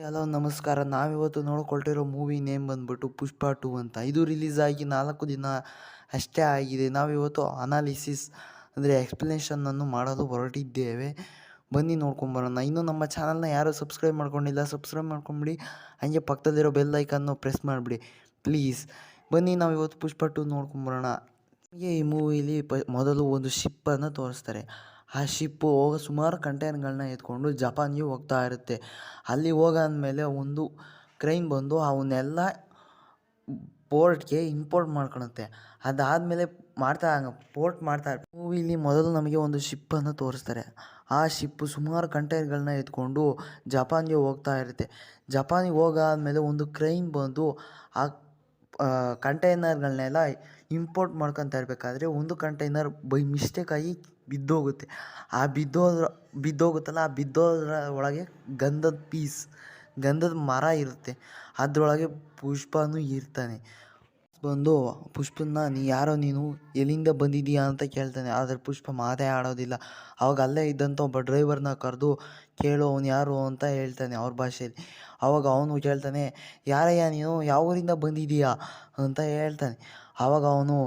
Hello ನಮಸ್ಕಾರ. ನಾವಿವತ್ತು ನೋಡ್ಕೊಳ್ತಿರೋ movie name ಬಂದ್ಬಿಟ್ಟು ಪುಷ್ಪ 2 ಅಂತ. ಇದು ರಿಲೀಸ್ ಆಗಿ 4 ದಿನ ಅಷ್ಟೇ ಆಗಿದೆ. ನಾವಿವತ್ತು ಅನಾಲಿಸಿಸ್ ಅಂದರೆ ಎಕ್ಸ್ಪ್ಲನೇಷನನ್ನು ಮಾಡಲು ಹೊರಟಿದ್ದೇವೆ. ಬನ್ನಿ ನೋಡ್ಕೊಂಬರೋಣ. ಇನ್ನೂ ನಮ್ಮ ಚಾನಲ್ನ ಯಾರು ಸಬ್ಸ್ಕ್ರೈಬ್ ಮಾಡ್ಕೊಂಡಿಲ್ಲ ಸಬ್ಸ್ಕ್ರೈಬ್ ಮಾಡ್ಕೊಂಬಿಡಿ. ಹಾಗೆ ಪಕ್ಕದಲ್ಲಿರೋ ಬೆಲ್ ಐಕನ್ನು ಪ್ರೆಸ್ ಮಾಡಿಬಿಡಿ ಪ್ಲೀಸ್. ಬನ್ನಿ ನಾವಿವತ್ತು ಪುಷ್ಪ 2 ನೋಡ್ಕೊಂಬರೋಣ. ನಮಗೆ ಈ ಮೂವಿಲಿ ಮೊದಲು ಒಂದು ಶಿಪ್ಪನ್ನು ತೋರಿಸ್ತಾರೆ. ಆ ಶಿಪ್ಪು ಸುಮಾರು ಕಂಟೈನರ್ಗಳನ್ನ ಎತ್ಕೊಂಡು ಜಪಾನ್ಗೆ ಹೋಗ್ತಾ ಇರುತ್ತೆ. ಅಲ್ಲಿ ಹೋಗಾದ್ಮೇಲೆ ಒಂದು ಕ್ರೈನ್ ಬಂದು ಅವನ್ನೆಲ್ಲ ಪೋರ್ಟ್ಗೆ ಇಂಪೋರ್ಟ್ ಮಾಡ್ಕೊಳುತ್ತೆ. ಅದಾದಮೇಲೆ ಪೋರ್ಟ್ ಮಾಡ್ತಾ ಮೂವಿಲಿ ಮೊದಲು ನಮಗೆ ಒಂದು ಶಿಪ್ಪನ್ನು ತೋರಿಸ್ತಾರೆ. ಆ ಶಿಪ್ಪು ಸುಮಾರು ಕಂಟೈನರ್ಗಳನ್ನ ಎತ್ಕೊಂಡು ಜಪಾನ್ಗೆ ಹೋಗ್ತಾ ಇರುತ್ತೆ. ಜಪಾನಿಗೆ ಹೋಗಾದ್ಮೇಲೆ ಒಂದು ಕ್ರೈನ್ ಬಂದು ಆ ಕಂಟೈನರ್ಗಳನ್ನೆಲ್ಲ ಇಂಪೋರ್ಟ್ ಮಾಡ್ಕೊತಾ ಇರಬೇಕಾದ್ರೆ ಒಂದು ಕಂಟೈನರ್ ಬೈ ಮಿಸ್ಟೇಕಾಗಿ ಬಿದ್ದೋಗುತ್ತೆ. ಆ ಬಿದ್ದೋಗುತ್ತಲ್ಲ, ಆ ಬಿದ್ದೋದ್ರ ಒಳಗೆ ಗಂಧದ ಮರ ಇರುತ್ತೆ. ಅದರೊಳಗೆ ಪುಷ್ಪನೂ ಇರ್ತಾನೆ. ಬಂದು ಪುಷ್ಪನ ನೀನು ಎಲ್ಲಿಂದ ಬಂದಿದ್ದೀಯಾ ಅಂತ ಕೇಳ್ತಾನೆ. ಆದರೆ ಪುಷ್ಪ ಮಾತೇ ಆಡೋದಿಲ್ಲ. ಅವಾಗ ಅಲ್ಲೇ ಇದ್ದಂಥ ಒಬ್ಬ ಡ್ರೈವರ್ನ ಕರೆದು ಕೇಳು ಅವನು ಯಾರು ಅಂತ ಹೇಳ್ತಾನೆ ಅವ್ರ ಭಾಷೆಯಲ್ಲಿ. ಆವಾಗ ಅವನು ಕೇಳ್ತಾನೆ, ಯಾರಯ್ಯ ನೀನು, ಯಾವ ಊರಿಂದ ಬಂದಿದ್ದೀಯಾ ಅಂತ ಹೇಳ್ತಾನೆ. ಆವಾಗ ಅವನು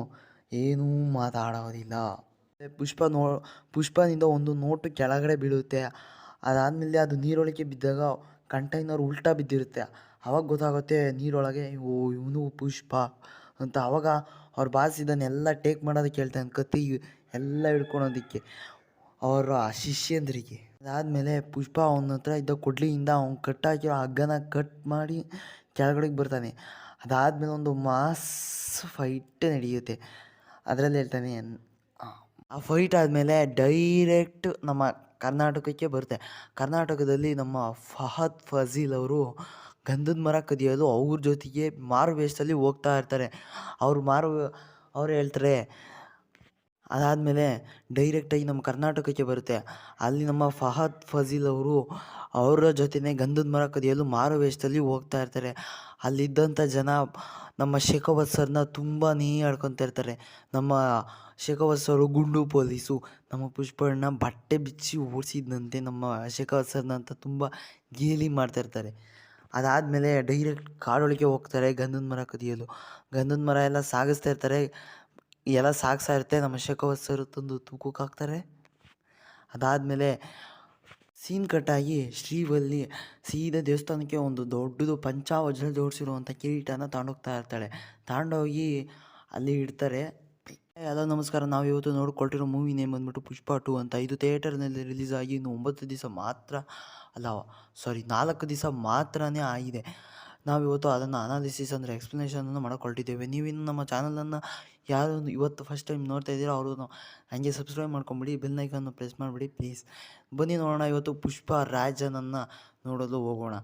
ಏನೂ ಮಾತಾಡೋದಿಲ್ಲ. ಪುಷ್ಪನಿಂದ ಒಂದು ನೋಟು ಕೆಳಗಡೆ ಬೀಳುತ್ತೆ. ಅದಾದಮೇಲೆ ಅದು ನೀರೊಳಗೆ ಬಿದ್ದಾಗ ಕಂಟೈನರ್ ಉಲ್ಟಾ ಬಿದ್ದಿರುತ್ತೆ. ಆವಾಗ ಗೊತ್ತಾಗುತ್ತೆ ನೀರೊಳಗೆ ಇವನು ಪುಷ್ಪ ಅಂತ. ಆವಾಗ ಅವ್ರ ಬಾಸ್ ಇದನ್ನೆಲ್ಲ ಟೇಕ್ ಮಾಡೋದಕ್ಕೆ ಹೇಳ್ತಾನೆ, ಕತ್ತಿ ಎಲ್ಲ ಹಿಡ್ಕೊಳೋದಕ್ಕೆ ಅವರ ಶಿಷ್ಯಂದ್ರಿಗೆ. ಅದಾದಮೇಲೆ ಪುಷ್ಪ ಅವನ ಹತ್ರ ಇದ್ದ ಕೊಡ್ಲಿಯಿಂದ ಅವ್ನು ಕಟ್ಟಾಕಿರೋ ಹಗ್ಗನ ಕಟ್ ಮಾಡಿ ಕೆಳಗಡೆಗೆ ಬರ್ತಾನೆ. ಅದಾದಮೇಲೆ ಒಂದು ಮಾಸ್ ಫೈಟ್ ನಡೆಯುತ್ತೆ. ಅದರಲ್ಲಿ ಹೇಳ್ತಾನೆ, ಆ ಫೈಟ್ ಆದಮೇಲೆ ಡೈರೆಕ್ಟ್ ನಮ್ಮ ಕರ್ನಾಟಕಕ್ಕೆ ಬರುತ್ತೆ. ಕರ್ನಾಟಕದಲ್ಲಿ ನಮ್ಮ ಫಹದ್ ಫಾಸಿಲ್ ಅವರು ಗಂಧದ ಮರ ಕದಿಯೋದು ಅವ್ರ ಜೊತೆಗೆ ಮಾರು ವೇಷದಲ್ಲಿ ಹೋಗ್ತಾ ಇರ್ತಾರೆ. ಅವ್ರು ಹೇಳ್ತಾರೆ. ಅದಾದಮೇಲೆ ಡೈರೆಕ್ಟಾಗಿ ನಮ್ಮ ಕರ್ನಾಟಕಕ್ಕೆ ಬರುತ್ತೆ. ಅಲ್ಲಿ ನಮ್ಮ ಫಹದ್ ಫಾಸಿಲ್ ಅವರು ಅವರ ಜೊತೆನೇ ಗಂಧದ ಮರ ಕದಿಯಲು ಮಾರು ವೇಷದಲ್ಲಿ ಹೋಗ್ತಾ ಇರ್ತಾರೆ. ಅಲ್ಲಿದ್ದಂಥ ಜನ ನಮ್ಮ ಶೇಖಾವತ್ ಸರ್ನ ತುಂಬಾ ಆಡ್ಕೊತಾ ಇರ್ತಾರೆ. ನಮ್ಮ ಶೇಖಾವತ್ ಸರ್ ಗುಂಡು ಪೊಲೀಸು ನಮ್ಮ ಪುಷ್ಪಣ್ಣ ಬಟ್ಟೆ ಬಿಚ್ಚಿ ಓಡಿಸಿದಂತೆ ನಮ್ಮ ಶೇಖಾವತ್ ಸರ್ನ ಅಂತ ತುಂಬ ಗೇಲಿ ಮಾಡ್ತಾಯಿರ್ತಾರೆ. ಅದಾದಮೇಲೆ ಡೈರೆಕ್ಟ್ ಕಾಡೊಳಗೆ ಹೋಗ್ತಾರೆ ಗಂಧದ ಮರ ಕದಿಯಲು. ಗಂಧದ ಮರ ಎಲ್ಲ ಸಾಗಿಸ್ತಾ ಇರ್ತಾರೆ. ಎಲ್ಲ ಸಾಗಿಸ್ತಾ ಇರುತ್ತೆ. ನಮ್ಮ ಶೇಖಾವತ್ ಸರ್ ತಂದು ತೂಕಕ್ಕೆ ಹಾಕ್ತಾರೆ. ಅದಾದಮೇಲೆ ಸೀನ್ ಕಟ್ಟಾಗಿ ಶ್ರೀವಲ್ಲಿ ಸೀದಾ ದೇವಸ್ಥಾನಕ್ಕೆ ಒಂದು ದೊಡ್ಡದು ಪಂಚಾವಜ್ರ ಜೋಡಿಸಿರುವಂಥ ಕಿರೀಟನ ತಗೊಂಡೋಗ್ತಾ ಇರ್ತಾಳೆ. ತಗೊಂಡೋಗಿ ಅಲ್ಲಿ ಇಡ್ತಾರೆ. ಹಲೋ ನಮಸ್ಕಾರ. ನಾವು ಇವತ್ತು ನೋಡ್ಕೊಳ್ತಿರೋ ಮೂವಿ ನೇಮ್ ಬಂದ್ಬಿಟ್ಟು ಪುಷ್ಪ 2 ಅಂತ. ಇದು ಥಿಯೇಟರ್ನಲ್ಲಿ ರಿಲೀಸ್ ಆಗಿ ಇನ್ನು 9 ದಿವಸ ಮಾತ್ರ 4 ದಿವಸ ಮಾತ್ರನೇ ಆಗಿದೆ. ನಾವಿವತ್ತು ಅದನ್ನು ಅನಾಲಿಸಿಸ್ ಅಂದರೆ ಎಕ್ಸ್ಪ್ಲನೇಷನನ್ನು ಮಾಡ್ಕೊಳ್ತಿದ್ದೇವೆ. ನೀವಿನ್ನು ನಮ್ಮ ಚಾನಲನ್ನು ಯಾರು ಇವತ್ತು ಫಸ್ಟ್ ಟೈಮ್ ನೋಡ್ತಾ ಇದ್ದೀರೋ ಅವರು ಹಾಗೆ ಸಬ್ಸ್ಕ್ರೈಬ್ ಮಾಡ್ಕೊಂಬಿಡಿ, ಬೆಲ್ ಐಕನ್ನು ಪ್ರೆಸ್ ಮಾಡಿಬಿಡಿ ಪ್ಲೀಸ್. ಬನ್ನಿ ನೋಡೋಣ ಇವತ್ತು ಪುಷ್ಪ ರಾಜನನ್ನು ನೋಡಲು ಹೋಗೋಣ.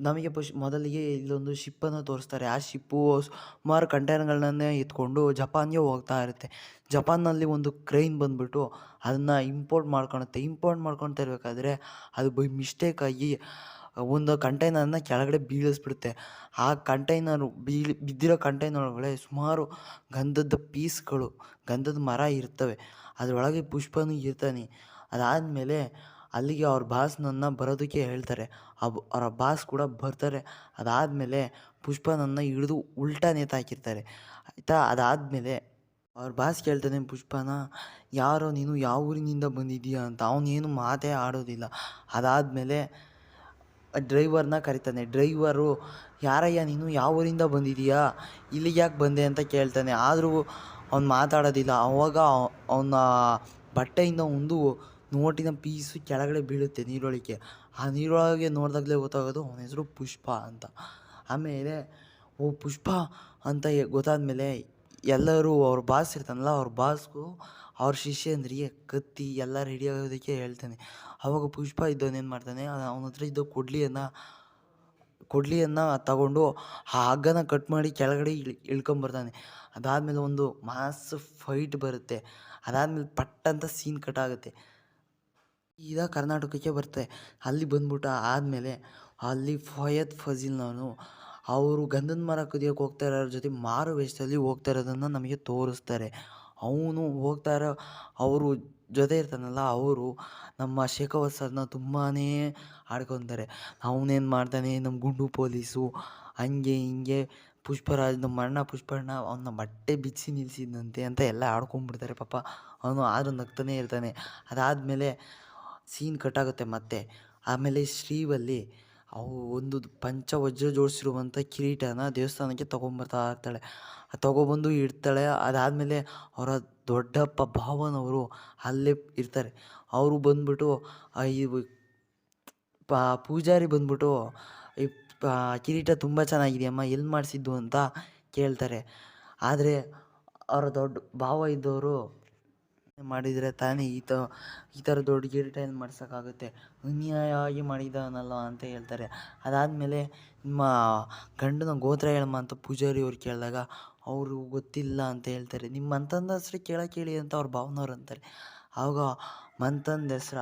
ನಮಗೆ ಮೊದಲಿಗೆ ಇಲ್ಲೊಂದು ಶಿಪ್ಪನ್ನು ತೋರಿಸ್ತಾರೆ. ಆ ಶಿಪ್ಪು ಸುಮಾರು ಕಂಟೈನರ್ಗಳನ್ನೇ ಎತ್ಕೊಂಡು ಜಪಾನ್ಗೆ ಹೋಗ್ತಾ ಇರುತ್ತೆ. ಜಪಾನ್ನಲ್ಲಿ ಒಂದು ಕ್ರೈನ್ ಬಂದುಬಿಟ್ಟು ಅದನ್ನು ಇಂಪೋರ್ಟ್ ಮಾಡ್ಕೊಳ್ತಾ ಇರಬೇಕಾದ್ರೆ ಅದು ಬೈ ಮಿಸ್ಟೇಕಾಗಿ ಒಂದು ಕಂಟೈನರ್ನ ಕೆಳಗಡೆ ಬೀಳಿಸ್ಬಿಡುತ್ತೆ. ಆ ಬಿದ್ದಿರೋ ಕಂಟೈನರ್ ಒಳಗಡೆ ಸುಮಾರು ಗಂಧದ ಮರ ಇರ್ತವೆ. ಅದರೊಳಗೆ ಪುಷ್ಪನೂ ಇರ್ತಾನೆ. ಅದಾದಮೇಲೆ ಅಲ್ಲಿಗೆ ಅವ್ರ ಬಾಸ್ನನ್ನು ಬರೋದಕ್ಕೆ ಹೇಳ್ತಾರೆ. ಅವರ ಬಾಸ್ ಕೂಡ ಬರ್ತಾರೆ. ಅದಾದಮೇಲೆ ಪುಷ್ಪನನ್ನು ಹಿಡಿದು ಉಲ್ಟಾ ನೇತಾಕಿರ್ತಾರೆ ಆಯಿತಾ. ಅದಾದಮೇಲೆ ಅವ್ರ ಬಾಸ್ ಕೇಳ್ತಾನೆ ಪುಷ್ಪನ, ಯಾರೋ ನೀನು, ಯಾವ ಊರಿನಿಂದ ಬಂದಿದ್ದೀಯಾ ಅಂತ. ಅವನೇನು ಮಾತೇ ಆಡೋದಿಲ್ಲ. ಅದಾದಮೇಲೆ ಡ್ರೈವರ್ನ ಕರಿತಾನೆ. ಡ್ರೈವರು, ಯಾರಯ್ಯ ನೀನು, ಯಾವ ಊರಿಂದ ಬಂದಿದ್ದೀಯಾ, ಇಲ್ಲಿಗೆ ಯಾಕೆ ಬಂದೆ ಅಂತ ಕೇಳ್ತಾನೆ. ಆದರೂ ಅವ್ನು ಮಾತಾಡೋದಿಲ್ಲ. ಆವಾಗ ಅವನ ಬಟ್ಟೆಯಿಂದ ಒಂದು ನೋಟಿನ ಪೀಸು ಕೆಳಗಡೆ ಬೀಳುತ್ತೆ ನೀರೊಳಗೆ. ಆ ನೀರೊಳಗೆ ನೋಡಿದಾಗಲೇ ಗೊತ್ತಾಗೋದು ಅವನ ಹೆಸರು ಪುಷ್ಪ ಅಂತ. ಆಮೇಲೆ ಪುಷ್ಪ ಅಂತ ಗೊತ್ತಾದಮೇಲೆ ಎಲ್ಲರೂ ಅವ್ರ ಬಾಸ್ ಇರ್ತಾನಲ್ಲ, ಅವ್ರ ಬಾಸ್ಗೂ ಅವ್ರ ಶಿಷ್ಯಂದ್ರಿಗೆ ಕತ್ತಿ ಎಲ್ಲ ರೆಡಿ ಆಗೋದಕ್ಕೆ ಹೇಳ್ತಾನೆ. ಆವಾಗ ಪುಷ್ಪ ಇದ್ದವನೇನು ಮಾಡ್ತಾನೆ, ಅವನ ಹತ್ರ ಇದ್ದ ಕೊಡ್ಲಿಯನ್ನು ತಗೊಂಡು ಆ ಹಗ್ಗನ ಕಟ್ ಮಾಡಿ ಕೆಳಗಡೆ ಇಳ್ಕೊಂಬರ್ತಾನೆ. ಅದಾದಮೇಲೆ ಒಂದು ಮಾಸ್ ಫೈಟ್ ಬರುತ್ತೆ. ಅದಾದಮೇಲೆ ಪಟ್ ಅಂತ ಸೀನ್ ಕಟ್ ಆಗುತ್ತೆ. ಕರ್ನಾಟಕಕ್ಕೆ ಬರುತ್ತೆ. ಅಲ್ಲಿ ಬಂದ್ಬಿಟ್ಟು ಆದಮೇಲೆ ಅಲ್ಲಿ ಫಯದ್ ಫಾಸಿಲ್ನವನು ಅವರು ಗಂಧದ ಮರ ಕದಿಯೋಕ್ಕೆ ಹೋಗ್ತಾ ಇರೋರ ಜೊತೆ ಮಾರು ವೇಷದಲ್ಲಿ ಹೋಗ್ತಾ ಇರೋದನ್ನು ನಮಗೆ ತೋರಿಸ್ತಾರೆ. ಅವನು ಅವರು ಜೊತೆ ಇರ್ತಾನಲ್ಲ ಅವರು ನಮ್ಮ ಶೇಖಾವತ್ ಸರ್ನ ತುಂಬಾ ಆಡ್ಕೊತಾರೆ. ಅವನೇನು ಮಾಡ್ತಾನೆ, ನಮ್ಮ ಗುಂಡು ಪೊಲೀಸು ಹಂಗೆ ಹಿಂಗೆ ಪುಷ್ಪರಾಜ್ ನಮ್ಮ ಅಣ್ಣ ಪುಷ್ಪಣ್ಣ ಅವನ ಬಟ್ಟೆ ಬಿಚ್ಚಿ ನಿಲ್ಲಿಸಿದ್ನಂತೆ ಅಂತ ಎಲ್ಲ ಆಡ್ಕೊಂಡ್ಬಿಡ್ತಾರೆ ಪಾಪ. ಅವನು ಆದರೂ ನಗ್ತಾನೆ ಇರ್ತಾನೆ. ಅದಾದಮೇಲೆ ಸೀನ್ ಕಟ್ಟಾಗುತ್ತೆ ಮತ್ತೆ. ಆಮೇಲೆ ಶ್ರೀವಲ್ಲಿ ಅವು ಒಂದು ಪಂಚವಜ್ರ ಜೋಡಿಸಿರುವಂಥ ಕಿರೀಟನ ದೇವಸ್ಥಾನಕ್ಕೆ ತೊಗೊಂಬರ್ತಾ ಇರ್ತಾಳೆ. ಅದು ತೊಗೊಬಂದು ಇಡ್ತಾಳೆ. ಅದಾದಮೇಲೆ ಅವರ ದೊಡ್ಡಪ್ಪ ಭಾವನವರು ಅಲ್ಲೇ ಇರ್ತಾರೆ. ಅವರು ಬಂದ್ಬಿಟ್ಟು ಇವು ಪೂಜಾರಿ ಬಂದ್ಬಿಟ್ಟು ಈ ಕಿರೀಟ ತುಂಬ ಚೆನ್ನಾಗಿದೆಯಮ್ಮ, ಎಲ್ಲಿ ಮಾಡಿಸಿದ್ದು ಅಂತ ಕೇಳ್ತಾರೆ. ಆದರೆ ಅವರ ದೊಡ್ಡ ಭಾವ ಇದ್ದವರು ಮಾಡಿದರೆ ತಾನೇ ಈ ಥರ ದೊಡ್ಡ ಕಿರೀಟ ಏನು ಮಾಡ್ಸೋಕ್ಕಾಗುತ್ತೆ, ಅನ್ಯಾಯವಾಗಿ ಮಾಡಿದ್ದಾನಲ್ಲ ಅಂತ ಹೇಳ್ತಾರೆ. ಅದಾದಮೇಲೆ ನಿಮ್ಮ ಗಂಡನ ಗೋತ್ರ ಹೇಳಮ್ಮ ಅಂತ ಪೂಜಾರಿ ಅವ್ರು ಕೇಳಿದಾಗ ಅವರು ಗೊತ್ತಿಲ್ಲ ಅಂತ ಹೇಳ್ತಾರೆ. ನಿಮ್ಮ ಮಂತಂದ ಹೆಸ್ರು ಕೇಳಿ ಅಂತ ಅವ್ರ ಭಾವನವ್ರು ಅಂತಾರೆ. ಆವಾಗ ಮಂತಂದ ಹೆಸ್ರ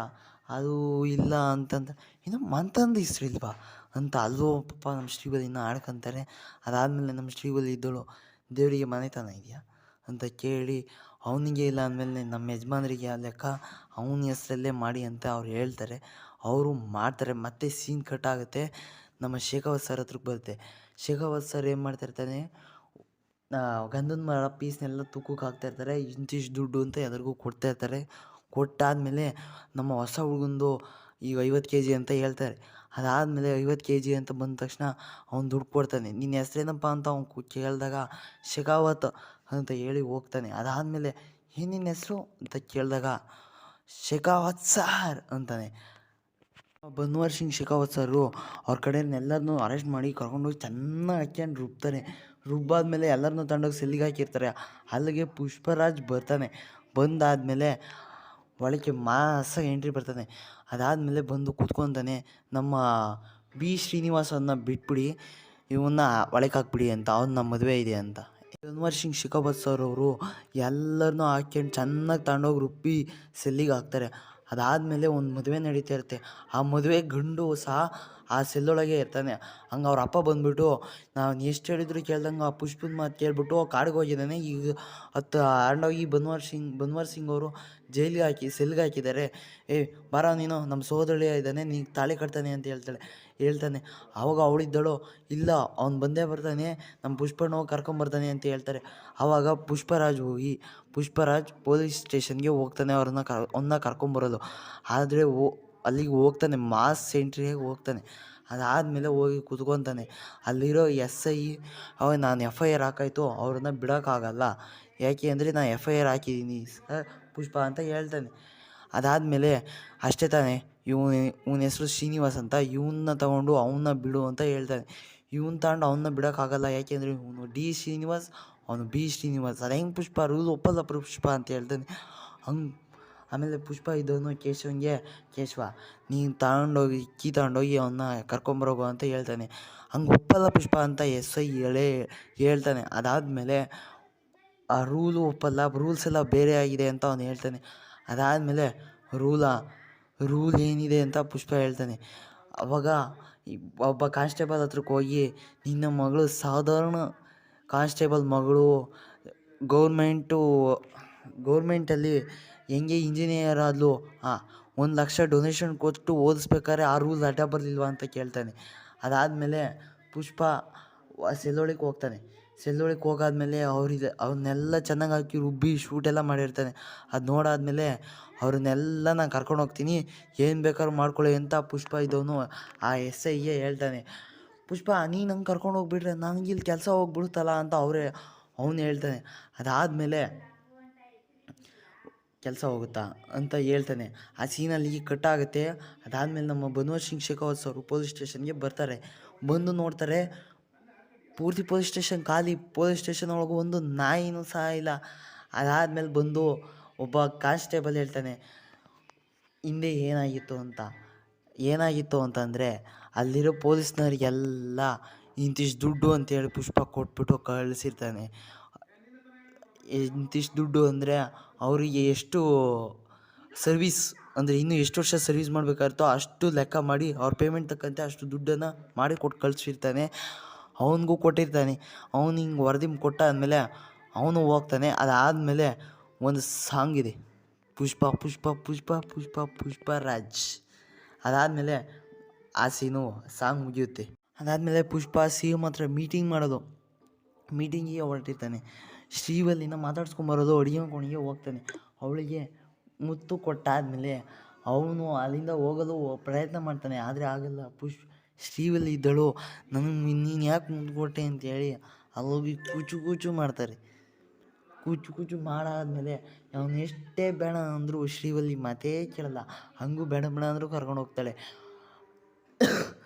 ಅದು ಇಲ್ಲ ಅಂತಂದ, ಇನ್ನು ಮಂತಂದ ಹೆಸ್ರು ಇಲ್ವಾ ಅಂತ ಅಲ್ಲೂ ಪಾಪ ನಮ್ಮ ಶ್ರೀವಲ್ಲಿನ ಆಡ್ಕೊತಾರೆ. ಅದಾದಮೇಲೆ ನಮ್ಮ ಶ್ರೀವಲ್ಲಿ ಇದ್ದಳು, ದೇವರಿಗೆ ಮನೆತನ ಇದೆಯಾ ಅಂತ ಕೇಳಿ ಅವನಿಗೆ ಇಲ್ಲ ಅಂದಮೇಲೆ ನಮ್ಮ ಯಜಮಾನ್ರಿಗೆ ಆ ಲೆಕ್ಕ ಅವನ ಹೆಸ್ರಲ್ಲೇ ಮಾಡಿ ಅಂತ ಅವ್ರು ಹೇಳ್ತಾರೆ. ಅವರು ಮಾಡ್ತಾರೆ. ಮತ್ತೆ ಸೀನ್ ಕಟ್ಟಾಗುತ್ತೆ. ನಮ್ಮ ಶೇಖಾವತ್ ಸರ್ ಹತ್ರಕ್ಕೆ ಬರುತ್ತೆ. ಶೇಖಾವತ್ ಸರ್ ಏನು ಮಾಡ್ತಾಯಿರ್ತಾನೆ, ಗಂಧದ ಮರ ಪೀಸ್ನೆಲ್ಲ ತೂಕಕ್ಕೆ ಹಾಕ್ತಾಯಿರ್ತಾರೆ. ಇಂತಿಷ್ಟು ದುಡ್ಡು ಅಂತ ಎಲ್ಲರಿಗೂ ಕೊಡ್ತಾಯಿರ್ತಾರೆ. ಕೊಟ್ಟಾದಮೇಲೆ ನಮ್ಮ ಹೊಸ ಹುಡುಗಂದು ಈಗ 50 kg ಅಂತ ಹೇಳ್ತಾರೆ. ಅದಾದಮೇಲೆ 50 kg ಅಂತ ಬಂದ ತಕ್ಷಣ ಅವ್ನು ದುಡ್ಡು ಕೊಡ್ತಾನೆ. ನಿನ್ನ ಹೆಸ್ರೇನಪ್ಪ ಅಂತ ಅವ್ನು ಕೇಳಿದಾಗ ಶೇಖಾವತ್ ಅಂತ ಹೇಳಿ ಹೋಗ್ತಾನೆ. ಅದಾದಮೇಲೆ ಏನು ನಿನ್ನ ಹೆಸ್ರು ಅಂತ ಕೇಳಿದಾಗ ಶೇಖಾವತ್ ಸಾರ್ ಅಂತಾನೆ. ಬನ್ವರ್ ಸಿಂಗ್ ಶೇಖಾವತ್ ಸರು ಅವ್ರ ಕಡೆಯವ್ರನ್ನೆಲ್ಲರನ್ನೂ ಅರೆಸ್ಟ್ ಮಾಡಿ ಕರ್ಕೊಂಡೋಗಿ ಚೆನ್ನಾಗಿ ಹಾಕ್ಯಂಡು ರುಬ್ತಾರೆ. ರುಬ್ಬಾದ್ಮೇಲೆ ಎಲ್ಲರನ್ನೂ ತಗೊಂಡೋಗಿ ಸೆಲ್ಲಿಗೆ ಹಾಕಿರ್ತಾರೆ. ಅಲ್ಲಿಗೆ ಪುಷ್ಪರಾಜ್ ಬರ್ತಾನೆ. ಬಂದಾದಮೇಲೆ ಒಳಗೆ ಮಾಸಾಗಿ ಎಂಟ್ರಿ ಬರ್ತಾನೆ. ಅದಾದಮೇಲೆ ಬಂದು ಕೂತ್ಕೊತಾನೆ. ನಮ್ಮ ಬಿ ಶ್ರೀನಿವಾಸನ್ನ ಬಿಟ್ಬಿಡಿ, ಇವನ್ನ ಒಳಗೆ ಹಾಕ್ಬಿಡಿ ಅಂತ, ಅವ್ನು ನಮ್ಮ ಮದುವೆ ಇದೆ ಅಂತ. ಬನ್ವರ್ ಸಿಂಗ್ ಶೇಖಾವತ್ ಸರ್ ಅವರು ಎಲ್ಲರನ್ನೂ ಹಾಕ್ಯಂಡು ಚೆನ್ನಾಗಿ ತಗೊಂಡೋಗಿ ರುಬ್ಬಿ ಸೆಲ್ಲಿಗೆ ಹಾಕ್ತಾರೆ. ಅದಾದಮೇಲೆ ಒಂದು ಮದುವೆ ನಡೀತಾ ಇರುತ್ತೆ. ಆ ಮದುವೆ ಗಂಡು ಸಹ ಆ ಸೆಲ್ಲೊಳಗೆ ಇರ್ತಾನೆ. ಹಂಗೆ ಅವ್ರ ಅಪ್ಪ ಬಂದುಬಿಟ್ಟು ನಾನು ಎಷ್ಟು ಹೇಳಿದ್ರು ಕೇಳ್ದಂಗೆ ಆ ಪುಷ್ಪದ ಮಾತು ಕೇಳ್ಬಿಟ್ಟು ಕಾಡಿಗೆ ಹೋಗಿದ್ದಾನೆ. ಈಗ ಆಂಡೋಗಿ ಬನ್ವರ್ ಸಿಂಗ್ ಅವರು ಜೈಲಿಗೆ ಸೆಲ್ಗೆ ಹಾಕಿದ್ದಾರೆ. ಬಾರ ನೀನು ನಮ್ಮ ಸೋದಳಿಯ ಇದ್ದಾನೆ, ನೀನು ತಾಳಿ ಕಟ್ತಾನೆ ಅಂತ ಹೇಳ್ತಾನೆ. ಆವಾಗ ಅವಳಿದ್ದಳು, ಇಲ್ಲ ಅವ್ನು ಬಂದೇ ಬರ್ತಾನೆ, ನಮ್ಮ ಪುಷ್ಪಣ್ಣ ಹೋಗಿ ಕರ್ಕೊಂಬರ್ತಾನೆ ಅಂತ ಹೇಳ್ತಾರೆ. ಆವಾಗ ಪುಷ್ಪರಾಜ್ ಪೊಲೀಸ್ ಸ್ಟೇಷನ್ಗೆ ಹೋಗ್ತಾನೆ. ಅವನ್ನ ಕರ್ಕೊಂಬರೋದು. ಆದರೆ ಅಲ್ಲಿಗೆ ಹೋಗ್ತಾನೆ, ಮಾಸ್ ಎಂಟ್ರಿಗೆ ಹೋಗ್ತಾನೆ. ಅದಾದಮೇಲೆ ಹೋಗಿ ಕೂತ್ಕೊತಾನೆ. ಅಲ್ಲಿರೋ SI ಅವಾಗ ನಾನು FIR ಹಾಕಾಯ್ತು, ಅವ್ರನ್ನ ಬಿಡೋಕ್ಕಾಗಲ್ಲ, ಯಾಕೆ ಅಂದರೆ ನಾನು FIR ಹಾಕಿದ್ದೀನಿ ಸರ್ ಪುಷ್ಪ ಅಂತ ಹೇಳ್ತಾನೆ. ಅದಾದಮೇಲೆ ಅಷ್ಟೇ ತಾನೇ, ಇವನ ಹೆಸ್ರು ಶ್ರೀನಿವಾಸ್ ಅಂತ, ಇವನ್ನ ತಗೊಂಡು ಅವನ್ನ ಬಿಡು ಅಂತ ಹೇಳ್ತಾನೆ. ಇವನ್ನ ತಗೊಂಡು ಅವನ್ನ ಬಿಡೋಕ್ಕಾಗಲ್ಲ, ಯಾಕೆಂದರೆ ಇವನು D ಶ್ರೀನಿವಾಸ್, ಅವನು B ಶ್ರೀನಿವಾಸ್, ಅದು ಹೆಂಗೆ ಪುಷ್ಪ ರೂಲ್ ಒಪ್ಪಲ್ಲ ಪುಷ್ಪ ಅಂತ ಹೇಳ್ತಾನೆ. ಹಂಗೆ ಆಮೇಲೆ ಪುಷ್ಪ ಇದ್ದವನು ಕೇಶವ ನೀನು ತಗೊಂಡೋಗಿ ಅವನ್ನ ಕರ್ಕೊಂಬರೋಗು ಅಂತ ಹೇಳ್ತಾನೆ. ಹಂಗೆ ಒಪ್ಪಲ್ಲ ಪುಷ್ಪ ಅಂತ SI ಹೇಳ್ತಾನೆ. ಅದಾದಮೇಲೆ ಆ ರೂಲು ಒಪ್ಪಲ್ಲ, ರೂಲ್ಸ್ ಎಲ್ಲ ಬೇರೆ ಆಗಿದೆ ಅಂತ ಅವನು ಹೇಳ್ತಾನೆ. ಅದಾದಮೇಲೆ ರೂಲ್ ಏನಿದೆ ಅಂತ ಪುಷ್ಪ ಹೇಳ್ತಾನೆ. ಅವಾಗ ಒಬ್ಬ ಕಾನ್ಸ್ಟೇಬಲ್ ಹತ್ರಕ್ಕೆ ಹೋಗಿ, ನಿನ್ನ ಮಗಳು ಸಾಧಾರಣ ಕಾನ್ಸ್ಟೇಬಲ್ ಮಗಳು ಗೌರ್ಮೆಂಟಲ್ಲಿ ಹೆಂಗೆ ಇಂಜಿನಿಯರ್ ಆದಳು, 1 ಲಕ್ಷ ಡೊನೇಷನ್ ಕೊಟ್ಟು ಓದಿಸ್ಬೇಕಾದ್ರೆ ಆ ರೂಲ್ ಅಡ್ಡ ಬರಲಿಲ್ವಾ ಅಂತ ಕೇಳ್ತಾನೆ. ಅದಾದಮೇಲೆ ಪುಷ್ಪ ಸೆಲ್ಲೊಳಗೆ ಹೋಗ್ತಾನೆ. ಸೆಲ್ಲೊಳಗೆ ಹೋಗಾದ್ಮೇಲೆ ಅವ್ರನ್ನೆಲ್ಲ ಚೆನ್ನಾಗಿ ಹಾಕಿ ರುಬ್ಬಿ ಶೂಟೆಲ್ಲ ಮಾಡಿರ್ತಾನೆ. ಅದು ನೋಡಾದ್ಮೇಲೆ ಅವ್ರನ್ನೆಲ್ಲ ನಾನು ಕರ್ಕೊಂಡು ಹೋಗ್ತೀನಿ, ಏನು ಬೇಕಾದ್ರೂ ಮಾಡ್ಕೊಳ್ಳಿ ಅಂತ ಪುಷ್ಪ ಇದ್ದವನು ಆ SIಗೆ ಹೇಳ್ತಾನೆ. ಪುಷ್ಪ ನೀನು ನಂಗೆ ಕರ್ಕೊಂಡು ಹೋಗ್ಬಿಟ್ರೆ ನನಗಿಲ್ಲಿ ಕೆಲಸ ಹೋಗ್ಬಿಡುತ್ತಲ್ಲ ಅಂತ ಅವನು ಹೇಳ್ತಾನೆ. ಅದಾದಮೇಲೆ ಕೆಲಸ ಹೋಗುತ್ತಾ ಅಂತ ಹೇಳ್ತಾನೆ. ಆ ಸೀನಲ್ಲಿ ಕಟ್ಟಾಗುತ್ತೆ. ಅದಾದಮೇಲೆ ನಮ್ಮ ಬನ್ವರ್ ಸಿಂಗ್ ಶೇಖಾವತ್ ಸರ್ ಪೊಲೀಸ್ ಸ್ಟೇಷನ್ಗೆ ಬರ್ತಾರೆ. ಬಂದು ನೋಡ್ತಾರೆ, ಪೂರ್ತಿ ಪೊಲೀಸ್ ಸ್ಟೇಷನ್ ಖಾಲಿ. ಪೊಲೀಸ್ ಸ್ಟೇಷನ್ ಒಳಗೆ ಒಂದು ನಾಯಿನೂ ಸಹ ಇಲ್ಲ. ಅದಾದಮೇಲೆ ಬಂದು ಒಬ್ಬ ಕಾನ್ಸ್ಟೇಬಲ್ ಹೇಳ್ತಾನೆ, ಹಿಂದೆ ಏನಾಗಿತ್ತು ಅಂತಂದರೆ ಅಲ್ಲಿರೋ ಪೊಲೀಸ್ನವರಿಗೆಲ್ಲ ಇಂತಿಷ್ಟು ದುಡ್ಡು ಅಂತೇಳಿ ಪುಷ್ಪ ಕೊಟ್ಬಿಟ್ಟು ಕಳಿಸಿರ್ತಾನೆ. ಇಂತಿಷ್ಟು ದುಡ್ಡು ಅಂದರೆ ಅವರಿಗೆ ಎಷ್ಟು ಸರ್ವೀಸ್ ಅಂದರೆ ಇನ್ನೂ ಎಷ್ಟು ವರ್ಷ ಸರ್ವೀಸ್ ಮಾಡಬೇಕಾಗಿತ್ತೋ ಅಷ್ಟು ಲೆಕ್ಕ ಮಾಡಿ ಅವ್ರ ಪೇಮೆಂಟ್ ತಕ್ಕಂತೆ ಅಷ್ಟು ದುಡ್ಡನ್ನು ಮಾಡಿ ಕೊಟ್ಟು ಕಳಿಸಿರ್ತಾನೆ. ಅವನಿಗೂ ಕೊಟ್ಟಿರ್ತಾನೆ. ಅವನು ಹಿಂಗೆ ವರದಿ ಕೊಟ್ಟಾದಮೇಲೆ ಅವನು ಹೋಗ್ತಾನೆ. ಅದಾದಮೇಲೆ ಒಂದು ಸಾಂಗ್ ಇದೆ. ಪುಷ್ಪ ಪುಷ್ಪ ಪುಷ್ಪ ಪುಷ್ಪ ಪುಷ್ಪರಾಜ್. ಅದಾದಮೇಲೆ ಆ ಸೀನು ಸಾಂಗ್ ಮುಗಿಯುತ್ತೆ. ಅದಾದಮೇಲೆ ಪುಷ್ಪ ಸಿ ಎಮ್ ಹತ್ರ ಮೀಟಿಂಗ್ ಮಾಡೋದು. ಮೀಟಿಂಗಿಗೆ ಹೊರಟಿರ್ತಾನೆ. ಶ್ರೀವಲ್ಲಿನ ಮಾತಾಡ್ಸ್ಕೊಂಬರೋದು. ಅಡುಗೆ ಕೋಣೆಗೆ ಹೋಗ್ತಾನೆ. ಅವಳಿಗೆ ಮುತ್ತು ಕೊಟ್ಟಾದಮೇಲೆ ಅವನು ಅಲ್ಲಿಂದ ಹೋಗಲು ಪ್ರಯತ್ನ ಮಾಡ್ತಾನೆ. ಆದರೆ ಆಗಲ್ಲ. ಶ್ರೀವಲ್ಲಿ ಇದ್ದಳು. ನನಗೆ ನೀನು ಯಾಕೆ ಮುತ್ತು ಕೊಟ್ಟೆ ಅಂತೇಳಿ ಅಲ್ಲೋಗಿ ಕೂಚು ಕೂಚು ಮಾಡ್ತಾರೆ. ಕೂಚು ಕೂಚು ಮಾಡಾದ್ಮೇಲೆ ಅವನು ಎಷ್ಟೇ ಬೇಡ ಅಂದರೂ ಶ್ರೀವಲ್ಲಿ ಮಾತೇ ಕೇಳಲ್ಲ. ಹಂಗೂ ಬೇಡ ಬೇಡ ಅಂದರೂ ಕರ್ಕೊಂಡು ಹೋಗ್ತಾಳೆ.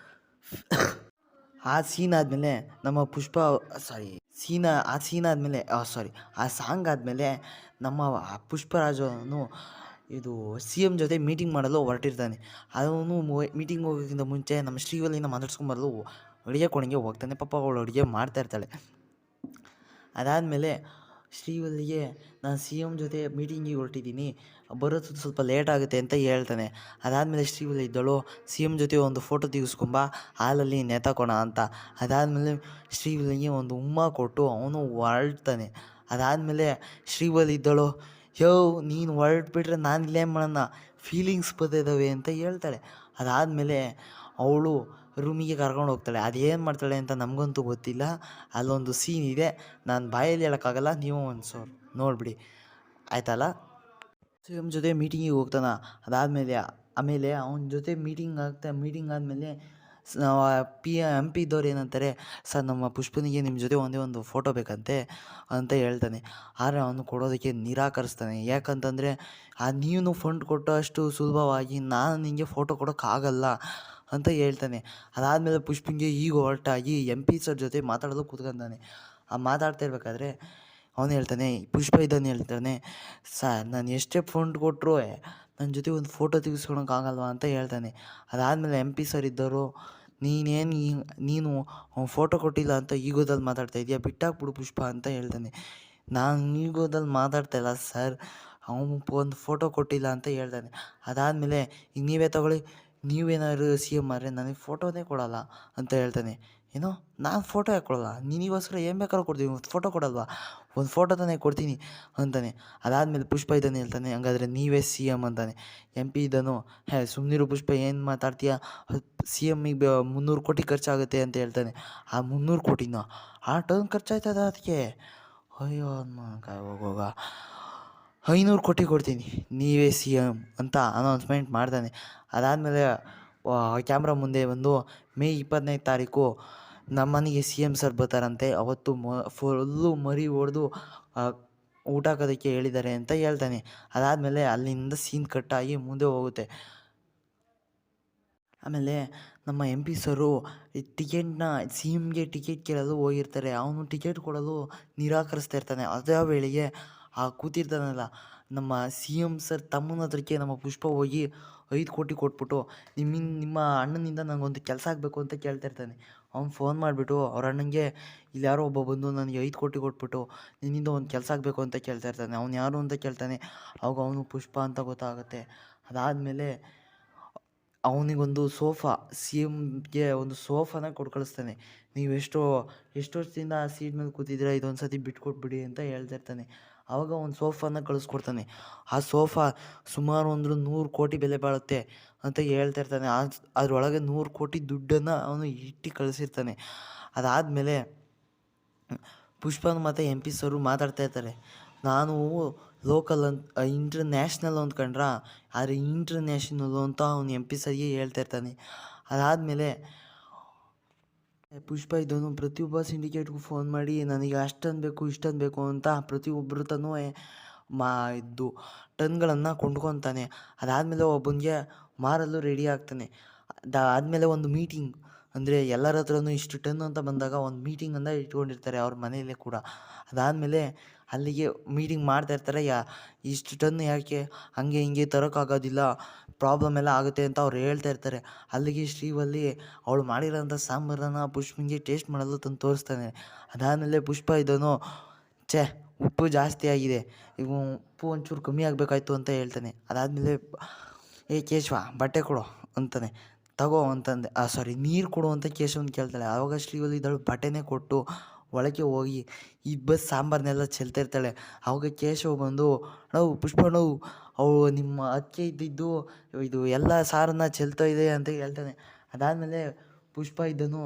ಆ ಸೀನ್ ಆದಮೇಲೆ ನಮ್ಮ ಪುಷ್ಪ ಆ ಸೀನ್ ಆದಮೇಲೆ ಆ ಸಾಂಗ್ ಆದಮೇಲೆ ನಮ್ಮ ಪುಷ್ಪರಾಜನು ಇದು ಸಿ ಎಮ್ ಜೊತೆ ಮೀಟಿಂಗ್ ಮಾಡಲು ಹೊರಟಿರ್ತಾನೆ. ಅವನು ಮೀಟಿಂಗ್ ಹೋಗೋಕ್ಕಿಂತ ಮುಂಚೆ ನಮ್ಮ ಶ್ರೀವಲ್ಲಿನ ಮಾತಾಡ್ಸ್ಕೊಂಬರಲು ಅಡುಗೆ ಕೋಣೆಗೆ ಹೋಗ್ತಾನೆ. ಪಾಪ ಅವಳು ಅಡುಗೆ ಮಾಡ್ತಾ ಇರ್ತಾಳೆ. ಅದಾದಮೇಲೆ ಶ್ರೀವಲ್ಲಿಗೆ ನಾನು ಸಿ ಎಮ್ ಜೊತೆ ಮೀಟಿಂಗಿಗೆ ಹೊರಟಿದ್ದೀನಿ, ಬರೋದು ಸ್ವಲ್ಪ ಲೇಟ್ ಆಗುತ್ತೆ ಅಂತ ಹೇಳ್ತಾನೆ. ಅದಾದಮೇಲೆ ಶ್ರೀವಲ್ಲಿ ಇದ್ದಳು, ಸಿ ಎಮ್ ಜೊತೆ ಒಂದು ಫೋಟೋ ತೆಗೆಸ್ಕೊಂಬ ಹಾಲಲ್ಲಿ ನೇತಾಕೋಣ ಅಂತ. ಅದಾದಮೇಲೆ ಶ್ರೀವಲ್ಲಿಗೆ ಒಂದು ಉಮ್ಮ ಕೊಟ್ಟು ಅವನು ಹೊರಡ್ತಾನೆ. ಅದಾದಮೇಲೆ ಶ್ರೀವಲ್ಲಿ ಇದ್ದಳು, ನೀನು ಹೊರಟ್ಬಿಟ್ರೆ ನಾನು ಇಲ್ಲೇ ಮಾಡೋಣ, ಫೀಲಿಂಗ್ಸ್ ಬರ್ತಿದ್ದಾವೆ ಅಂತ ಹೇಳ್ತಾಳೆ. ಅದಾದಮೇಲೆ ಅವಳು ರೂಮಿಗೆ ಕರ್ಕೊಂಡು ಹೋಗ್ತಾಳೆ. ಅದೇನು ಮಾಡ್ತಾಳೆ ಅಂತ ನಮಗಂತೂ ಗೊತ್ತಿಲ್ಲ. ಅಲ್ಲೊಂದು ಸೀನ್ ಇದೆ, ನಾನು ಬಾಯಲ್ಲಿ ಹೇಳೋಕ್ಕಾಗಲ್ಲ, ನೀವು ಒಂದು ನೋಡಿಬಿಡಿ ಆಯ್ತಲ್ಲ. ಸಿ ಎಮ್ ಜೊತೆ ಮೀಟಿಂಗಿಗೆ ಹೋಗ್ತಾನೆ. ಆಮೇಲೆ ಅವನ ಜೊತೆ ಮೀಟಿಂಗ್ ಆದಮೇಲೆ ಎಮ್ ಪಿ ಇದ್ದವ್ರು ಏನಂತಾರೆ, ಸರ್ ನಮ್ಮ ಪುಷ್ಪನಿಗೆ ನಿಮ್ಮ ಜೊತೆ ಒಂದೇ ಒಂದು ಫೋಟೋ ಬೇಕಂತೆ ಅಂತ ಹೇಳ್ತಾನೆ. ಆದರೆ ಅವನು ಕೊಡೋದಕ್ಕೆ ನಿರಾಕರಿಸ್ತಾನೆ. ಯಾಕಂತಂದರೆ ನೀನು ಫಂಡ್ ಕೊಟ್ಟಷ್ಟು ಸುಲಭವಾಗಿ ನಾನು ನಿನಗೆ ಫೋಟೋ ಕೊಡೋಕ್ಕಾಗಲ್ಲ ಅಂತ ಹೇಳ್ತಾನೆ. ಅದಾದಮೇಲೆ ಪುಷ್ಪನಿಗೆ ಈಗ ಹೊರಟಾಗಿ ಎಮ್ ಪಿ ಸರ್ ಜೊತೆ ಮಾತಾಡಲು ಕೂತ್ಕೊಂತಾನೆ. ಮಾತಾಡ್ತಾ ಇರಬೇಕಾದ್ರೆ ಅವನು ಹೇಳ್ತಾನೆ, ಪುಷ್ಪ ಇದನ್ನು ಹೇಳ್ತಾನೆ, ಸರ್ ನಾನು ಎಷ್ಟೇ ಫಂಡ್ ಕೊಟ್ಟರು ನನ್ನ ಜೊತೆ ಒಂದು ಫೋಟೋ ತೆಗೆಸ್ಕೊಳಕ್ಕಾಗಲ್ವಾ ಅಂತ ಹೇಳ್ತಾನೆ. ಅದಾದಮೇಲೆ ಎಮ್ ಪಿ ಸರ್ ಇದ್ದವರು, ನೀನು ಫೋಟೋ ಕೊಟ್ಟಿಲ್ಲ ಅಂತ ಈಗೋದಲ್ಲಿ ಮಾತಾಡ್ತಾ ಇದೆಯಾ, ಬಿಟ್ಟಾಕ್ಬಿಡು ಪುಷ್ಪ ಅಂತ ಹೇಳ್ತಾನೆ. ನಾನು ಈಗೋದಲ್ಲಿ ಮಾತಾಡ್ತಾಯಿಲ್ಲ ಸರ್, ಅವನು ಒಂದು ಫೋಟೋ ಕೊಟ್ಟಿಲ್ಲ ಅಂತ ಹೇಳ್ತಾನೆ. ಅದಾದಮೇಲೆ ಈಗ ನೀವೇ ತಗೊಳ್ಳಿ, ನೀವೇನಾದ್ರು ಸಿ ಎಮ್ ಆದರೆ ನನಗೆ ಫೋಟೋನೇ ಕೊಡೋಲ್ಲ ಅಂತ ಹೇಳ್ತಾನೆ. ಏನೋ ನಾನು ಫೋಟೋ ಯಾಕೆ ಕೊಡೋಲ್ಲ, ನಿನಗೋಸ್ಕರ ಏನು ಬೇಕಾದ್ರೂ ಕೊಡ್ತೀನಿ, ಒಂದು ಫೋಟೋ ಕೊಡಲ್ವಾ, ಒಂದು ಫೋಟೋ ತಾನೇ ಕೊಡ್ತೀನಿ ಅಂತಾನೆ. ಅದಾದಮೇಲೆ ಪುಷ್ಪ ಇದನ್ನು ಹೇಳ್ತಾನೆ, ಹಂಗಾದರೆ ನೀವೇ ಸಿ ಎಮ್ ಅಂತಾನೆ. ಎಮ್ ಪಿ ಇದನ್ನು, ಸುಮ್ಮನಿರು ಪುಷ್ಪ, ಏನು ಮಾತಾಡ್ತೀಯ, ಸಿ ಎಮ್ಮಿಗೆ 300 ಕೋಟಿ ಖರ್ಚಾಗುತ್ತೆ ಅಂತ ಹೇಳ್ತಾನೆ. ಆ 300 ಕೋಟಿನ ಆ ಟರ್ನ್ ಖರ್ಚಾಯ್ತದ ಅದಕ್ಕೆ, ಅಯ್ಯೋ ಹೋಗೋಗ 500 ಕೋಟಿ ಕೊಡ್ತೀನಿ, ನೀವೇ ಸಿ ಎಮ್ ಅಂತ ಅನೌನ್ಸ್ಮೆಂಟ್ ಮಾಡ್ತಾನೆ. ಅದಾದಮೇಲೆ ಕ್ಯಾಮ್ರಾ ಮುಂದೆ ಬಂದು, ಮೇ 25ನೇ ತಾರೀಕು ನಮ್ಮನೆಗೆ ಸಿ ಎಮ್ ಸರ್ ಬರ್ತಾರಂತೆ, ಅವತ್ತು ಫುಲ್ಲು ಮರಿ ಹೊಡೆದು ಊಟ ಹಾಕೋದಕ್ಕೆ ಹೇಳಿದ್ದಾರೆ ಅಂತ ಹೇಳ್ತಾನೆ. ಅದಾದಮೇಲೆ ಅಲ್ಲಿಂದ ಸೀನ್ ಕಟ್ಟಾಗಿ ಮುಂದೆ ಹೋಗುತ್ತೆ. ಆಮೇಲೆ ನಮ್ಮ ಎಮ್ ಪಿ ಸರು ಟಿಕೆಟ್ನ ಸಿ ಎಮ್ಗೆ ಟಿಕೆಟ್ ಕೇಳಲು ಹೋಗಿರ್ತಾರೆ. ಅವನು ಟಿಕೆಟ್ ಕೊಡಲು ನಿರಾಕರಿಸ್ತಾ ಇರ್ತಾನೆ. ಅದೇ ವೇಳೆಗೆ ಕೂತಿರ್ತಾನಲ್ಲ ನಮ್ಮ ಸಿ ಎಮ್ ಸರ್ ತಮ್ಮನ ಹತ್ರಕ್ಕೆ ನಮ್ಮ ಪುಷ್ಪ ಹೋಗಿ 5 ಕೋಟಿ ಕೊಟ್ಬಿಟ್ಟು, ನಿಮ್ಮ ಅಣ್ಣನಿಂದ ನನಗೊಂದು ಕೆಲಸ ಆಗಬೇಕು ಅಂತ ಕೇಳ್ತಾ ಇರ್ತಾನೆ. ಅವ್ನು ಫೋನ್ ಮಾಡಿಬಿಟ್ಟು ಅವ್ರ ಅಣ್ಣನಿಗೆ, ಇಲ್ಲಿ ಯಾರೋ ಒಬ್ಬ ಬಂದು ನನಗೆ 5 ಕೋಟಿ ಕೊಟ್ಬಿಟ್ಟು ನಿನ್ನಿಂದ ಒಂದು ಕೆಲಸ ಆಗಬೇಕು ಅಂತ ಕೇಳ್ತಾ ಇರ್ತಾನೆ. ಅವ್ನು ಯಾರು ಅಂತ ಕೇಳ್ತಾನೆ. ಅವಾಗ ಅವನು ಪುಷ್ಪ ಅಂತ ಗೊತ್ತಾಗುತ್ತೆ. ಅದಾದಮೇಲೆ ಅವನಿಗೊಂದು ಸೋಫಾ, ಸಿ ಎಮ್ಗೆ ಒಂದು ಸೋಫಾನ ಕೊಟ್ಟು ಕಳಿಸ್ತಾನೆ. ನೀವು ಎಷ್ಟು ವರ್ಷದಿಂದ ಆ ಸೀಟ್ ಮೇಲೆ ಕೂತಿದ್ದೀರಾ, ಇದೊಂದು ಸತಿ ಬಿಟ್ಕೊಟ್ಬಿಡಿ ಅಂತ ಹೇಳ್ತಾ ಇರ್ತಾನೆ. ಆವಾಗ ಒಂದು ಸೋಫಾನ ಕಳಿಸ್ಕೊಡ್ತಾನೆ. ಆ ಸೋಫಾ ಸುಮಾರು 100 ಕೋಟಿ ಬೆಲೆ ಬಾಳುತ್ತೆ ಅಂತ ಹೇಳ್ತಾ ಇರ್ತಾನೆ. ಅದರೊಳಗೆ 100 ಕೋಟಿ ದುಡ್ಡನ್ನು ಅವನು ಇಟ್ಟು ಕಳಿಸಿರ್ತಾನೆ. ಅದಾದಮೇಲೆ ಪುಷ್ಪನ ಮತ್ತು ಎಮ್ ಪಿ ಸರು ಮಾತಾಡ್ತಾ ಇರ್ತಾರೆ. ನಾನು ಲೋಕಲ್ ಇಂಟರ್ನ್ಯಾಷನಲ್ ಅಂದ್ಕೊಂಡ್ರ, ಆದರೆ ಇಂಟರ್ನ್ಯಾಷನಲ್ಲು ಅಂತ ಅವನು ಎಮ್ ಪಿ ಸರ್ಗೆ ಹೇಳ್ತಾ ಇರ್ತಾನೆ. ಅದಾದಮೇಲೆ ಪುಷ್ಪ ಇದನ್ನು ಪ್ರತಿಯೊಬ್ಬ ಸಿಂಡಿಕೇಟ್ಗೂ ಫೋನ್ ಮಾಡಿ ನನಗೆ ಅಷ್ಟೊಂದು ಬೇಕು ಇಷ್ಟೊಂದು ಬೇಕು ಅಂತ ಪ್ರತಿಯೊಬ್ಬರು ತನೂ ಇದ್ದು ಟನ್ಗಳನ್ನು ಕೊಂಡ್ಕೊತಾನೆ. ಅದಾದಮೇಲೆ ಒಬ್ಬನಿಗೆ ಮಾರಲು ರೆಡಿ ಆಗ್ತಾನೆ. ಅದಾದಮೇಲೆ ಒಂದು ಮೀಟಿಂಗ್, ಅಂದರೆ ಎಲ್ಲರ ಹತ್ರನೂ ಇಷ್ಟು ಟನ್ ಅಂತ ಬಂದಾಗ ಒಂದು ಮೀಟಿಂಗನ್ನು ಇಟ್ಕೊಂಡಿರ್ತಾರೆ ಅವ್ರ ಮನೆಯಲ್ಲೇ ಕೂಡ. ಅದಾದಮೇಲೆ ಅಲ್ಲಿಗೆ ಮೀಟಿಂಗ್ ಮಾಡ್ತಾ ಇರ್ತಾರೆ. ಇಷ್ಟು ಟನ್ ಯಾಕೆ, ಹಂಗೆ ಹಿಂಗೆ ತರೋಕ್ಕಾಗೋದಿಲ್ಲ, ಪ್ರಾಬ್ಲಮ್ ಎಲ್ಲ ಆಗುತ್ತೆ ಅಂತ ಅವ್ರು ಹೇಳ್ತಾ ಇರ್ತಾರೆ. ಅಲ್ಲಿಗೆ ಶ್ರೀವಲ್ಲಿ ಅವಳು ಮಾಡಿರೋಂಥ ಸಾಂಬಾರನ್ನು ಪುಷ್ಪನಿಗೆ ಟೇಸ್ಟ್ ಮಾಡಲು ತಂದು ತೋರಿಸ್ತಾನೆ. ಅದಾದಮೇಲೆ ಪುಷ್ಪ ಇದನ್ನು, ಉಪ್ಪು ಜಾಸ್ತಿ ಆಗಿದೆ, ಈಗ ಉಪ್ಪು ಒಂಚೂರು ಕಮ್ಮಿ ಆಗಬೇಕಾಯ್ತು ಅಂತ ಹೇಳ್ತಾನೆ. ಅದಾದಮೇಲೆ ಕೇಶವ ಬಟ್ಟೆ ಕೊಡು ಅಂತಾನೆ. ತಗೋ ಅಂತಂದೆ, ನೀರು ಕೊಡು ಅಂತ ಕೇಶವನ್ ಕೇಳ್ತಾಳೆ. ಆವಾಗ ಶ್ರೀವಲ್ಲಿ ಇದಳು ಬಟ್ಟೆನೇ ಕೊಟ್ಟು ಒಳಗೆ ಹೋಗಿ ಈ ಬಸ್ ಸಾಂಬಾರನ್ನೆಲ್ಲ ಚೆಲ್ತಾ ಇರ್ತಾಳೆ. ಆವಾಗ ಕೇಶವ್ ಬಂದು "ಅಣ್ಣವ್ ಪುಷ್ಪಣ್ಣವ್ ಅವು ನಿಮ್ಮ ಅಕ್ಕೆ ಇದ್ದಿದ್ದು ಇದು ಎಲ್ಲ ಸಾರನ್ನ ಚೆಲ್ತಾ ಇದೆ" ಅಂತ ಹೇಳ್ತಾನೆ. ಅದಾದಮೇಲೆ ಪುಷ್ಪ ಇದ್ದನು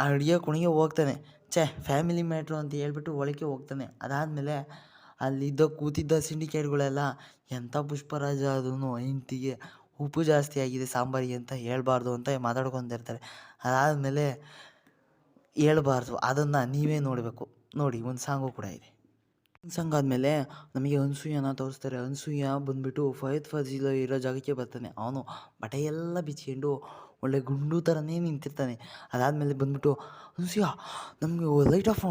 ಅಡುಗೆ ಕೋಣೆಗೆ ಹೋಗ್ತಾನೆ. ಫ್ಯಾಮಿಲಿ ಮ್ಯಾಟ್ರು ಅಂತ ಹೇಳ್ಬಿಟ್ಟು ಒಳಗೆ ಹೋಗ್ತಾನೆ. ಅದಾದಮೇಲೆ ಅಲ್ಲಿದ್ದ ಕೂತಿದ್ದ ಸಿಂಡಿಕೇಟ್ಗಳೆಲ್ಲ ಎಂಥ ಪುಷ್ಪರಾಜ ಅದೂ ಹೆಂಡ್ತಿಗೆ ಉಪ್ಪು ಜಾಸ್ತಿ ಆಗಿದೆ ಸಾಂಬಾರಿಗೆ ಅಂತ ಹೇಳ್ಬಾರ್ದು ಅಂತ ಮಾತಾಡ್ಕೊತಿರ್ತಾರೆ. ಅದಾದಮೇಲೆ ಹೇಳ್ಬಾರ್ದು, ಅದನ್ನು ನೀವೇ ನೋಡಬೇಕು. ನೋಡಿ ಒಂದು ಸಾಂಗು ಕೂಡ ಇದೆ. ಸಾಂಗ್ ಆದಮೇಲೆ ನಮಗೆ ಅನ್ಸೂಯನ ತೋರಿಸ್ತಾರೆ. ಅನ್ಸೂಯ ಬಂದುಬಿಟ್ಟು ಫಹದ್ ಫಾಜಿಲ್ ಇರೋ ಜಾಗಕ್ಕೆ ಬರ್ತಾನೆ. ಅವನು ಬಟ್ಟೆ ಎಲ್ಲ ಬಿಚ್ಕೊಂಡು ಒಳ್ಳೆ ಗುಂಡು ಥರನೇ ನಿಂತಿರ್ತಾನೆ. ಅದಾದಮೇಲೆ ಬಂದುಬಿಟ್ಟು ಅನ್ಸೂಯ ನಮಗೆ ಲೈಟ್ ಆಫ್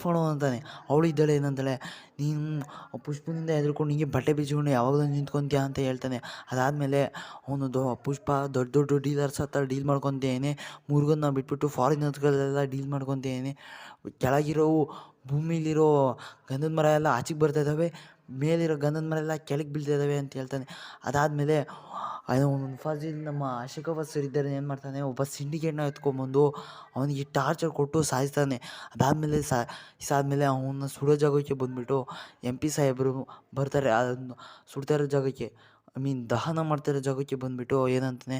ಮಾಡು ಅಂತಾನೆ. ಅವಳು ಇದ್ದಾಳೆ ಏನಂತಾಳೆ, ನೀನು ಪುಷ್ಪನಿಂದ ಹೆದರ್ಕೊಂಡು ಹಿಂಗೆ ಬಟ್ಟೆ ಬಿಚ್ಕೊಂಡು ಯಾವಾಗಲೂ ನಿಂತ್ಕೊತೀಯ ಅಂತ ಹೇಳ್ತಾನೆ. ಅದಾದಮೇಲೆ ಅವನು ಪುಷ್ಪ ದೊಡ್ಡ ದೊಡ್ಡ ಡೀಲರ್ಸ್ ಹತ್ರ ಡೀಲ್ ಮಾಡ್ಕೊತೇನೆ, ಮುರುಗನ್ನ ಬಿಟ್ಬಿಟ್ಟು ಫಾರಿನರ್ಸ್ಗಳೆಲ್ಲ ಡೀಲ್ ಮಾಡ್ಕೊತೇನೆ, ಕೆಳಗಿರೋವು ಭೂಮಿಲಿರೋ ಗಂಧದ ಮರ ಎಲ್ಲ ಆಚೆಗೆ ಬರ್ತಾ ಇದ್ದಾವೆ, ಮೇಲಿರೋ ಗಂಧದ ಮರ ಎಲ್ಲ ಕೆಳಗೆ ಬೀಳ್ತಾ ಇದ್ದಾವೆ ಅಂತ ಹೇಳ್ತಾನೆ. ಅದಾದಮೇಲೆ ಫಾಜಿಲ್ ನಮ್ಮ ಶೇಖಾವತ್ ಸರ್ ಇದ್ದಾರೆ ಏನು ಮಾಡ್ತಾನೆ, ಒಬ್ಬ ಸಿಂಡಿಕೇಟ್ನ ಎತ್ಕೊಂಡ್ಬಂದು ಅವನಿಗೆ ಟಾರ್ಚರ್ ಕೊಟ್ಟು ಸಾಯಿಸ್ತಾನೆ. ಅದಾದಮೇಲೆ ಸಾದ್ಮೇಲೆ ಅವನ್ನ ಸುಡೋ ಜಾಗಕ್ಕೆ ಬಂದುಬಿಟ್ಟು MP ಸಾಹೇಬರು ಬರ್ತಾರೆ. ಅದನ್ನು ಸುಡ್ತಾ ಇರೋ ಜಾಗಕ್ಕೆ ದಹನ ಮಾಡ್ತಿರೋ ಜಾಗಕ್ಕೆ ಬಂದುಬಿಟ್ಟು ಏನಂತಾನೆ,